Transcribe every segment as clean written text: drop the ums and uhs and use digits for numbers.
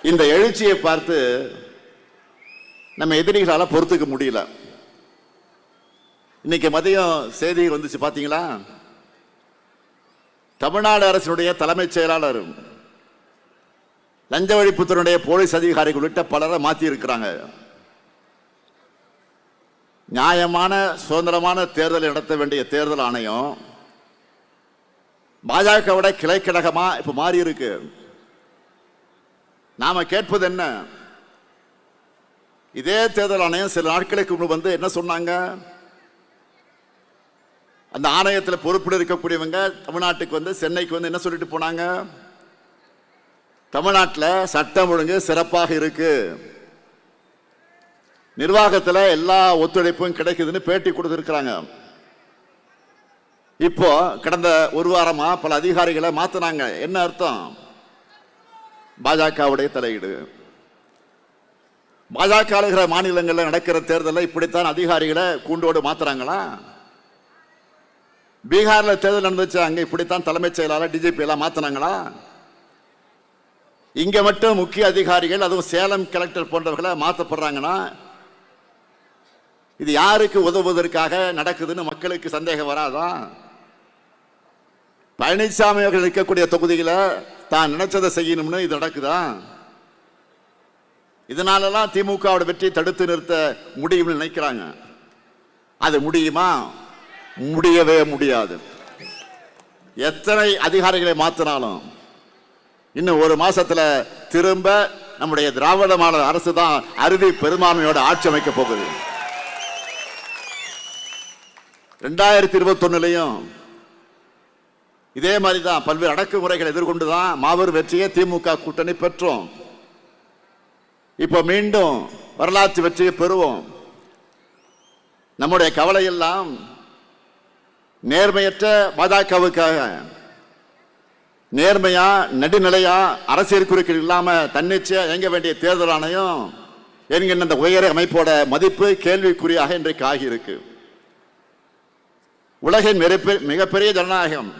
இந்த எழுச்சியை பார்த்து நம்ம எதிரிகளால் பொறுத்துக்க முடியல. இன்னைக்கு மதியம் செய்தி வந்துச்சு பார்த்தீங்களா? தமிழ்நாடு அரசினுடைய தலைமைச் செயலாளர், லஞ்ச ஒழிப்புத்துறையுடைய போலீஸ் அதிகாரிகள் உள்ளிட்ட பலரை மாற்றி இருக்கிறாங்க. நியாயமான சுதந்திரமான தேர்தல் நடத்த வேண்டிய தேர்தல் ஆணையம் பாஜகவோட கிளைக்கழகமா இப்ப மாறி இருக்கு. நாம கேட்பது என்ன? இதே தேர்தல் ஆணையம் சில நாட்களுக்கு முன்பு வந்து என்ன சொன்னாங்க? அந்த ஆணையத்தில் பொறுப்பில் இருக்கக்கூடியவங்க தமிழ்நாட்டுக்கு வந்து சென்னைக்கு வந்து என்ன சொல்லிட்டு போனாங்க? தமிழ்நாட்டில் சட்டம் ஒழுங்கு சிறப்பாக இருக்கு, நிர்வாகத்தில் எல்லா ஒத்துழைப்பும் கிடைக்குதுன்னு பேட்டி கொடுத்துருக்கிறாங்க. இப்போ கடந்த ஒரு வாரமா பல அதிகாரிகளை மாத்தினாங்க. என்ன அர்த்தம்? பாஜகவுடைய தலையீடு. பாஜக ஆளுகிற மாநிலங்களில் நடக்கிற தேர்தலில் இப்படித்தான் அதிகாரிகளை கூண்டோடு மாத்துறாங்களா? பீகார்ல தேர்தல் நடந்துச்சு, அங்க இப்படித்தான் தலைமைச் செயலாளர் டிஜிபி எல்லாம் மாத்தினாங்களா? இங்க மட்டும் முக்கிய அதிகாரிகள், அதுவும் சேலம் கலெக்டர் போன்றவர்களை மாற்றப்படுறாங்கன்னா இது யாருக்கு உதவுவதற்காக நடக்குதுன்னு மக்களுக்கு சந்தேகம் வராதா? பழனிசாமி அவர்கள் இருக்கக்கூடிய தொகுதியில் தான் நினைச்சதை செய்யணும்னு இது நடக்குதா? இதனாலலாம் திமுகவோட வெற்றி தடுத்து நிறுத்த முடியும்னு நினைக்கிறாங்க. அது முடியுமா? முடியவே முடியாது. எத்தனை அதிகாரிகளை மாற்றினாலும் இன்னும் ஒரு மாசத்துல திரும்ப நம்முடைய திராவிட மாடல் அரசு தான் அறுதி பெரும்பான்மையோட ஆட்சி அமைக்க போகுது. 2021 இதே மாதிரிதான் பல்வேறு அடக்குமுறைகளை எதிர்கொண்டுதான் மாபெரும் வெற்றியை திமுக கூட்டணி பெற்றோம். இப்ப மீண்டும் வரலாற்று வெற்றியை பெறுவோம். நம்முடைய கவலை எல்லாம் நேர்மையற்ற பாஜகவுக்காக நேர்மையா நடுநிலையா அரசியல் குறுக்கீடு இல்லாம தன்னிச்சையா இயங்க வேண்டிய தேர்தல் ஆணையம் என்கின்ற இந்த உயர் அமைப்போட மதிப்பு கேள்விக்குறியாக இன்றைக்கு ஆகியிருக்கு. உலகின் மிகப்பெரிய ஜனநாயகம்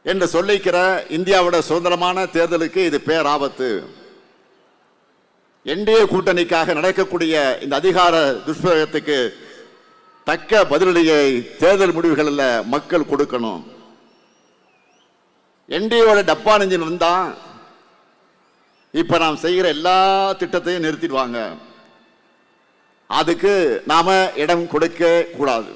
என்று சொல்லிக்கிற இந்தியாவோட சுதந்திரமான தேர்தலுக்கு இது பேராபத்து. என்டிஏ கூட்டணிக்காக நடக்கக்கூடிய இந்த அதிகார துஷ்பிரயோகத்துக்கு தக்க பதிலடியை தேர்தல் முடிவுகளில் மக்கள் கொடுக்கணும். என்டிஏவோட டப்பா நெஞ்சின் வந்தா இப்ப நாம் செய்கிற எல்லா திட்டத்தையும் நிறுத்திடுவாங்க. அதுக்கு நாம இடம் கொடுக்க கூடாது.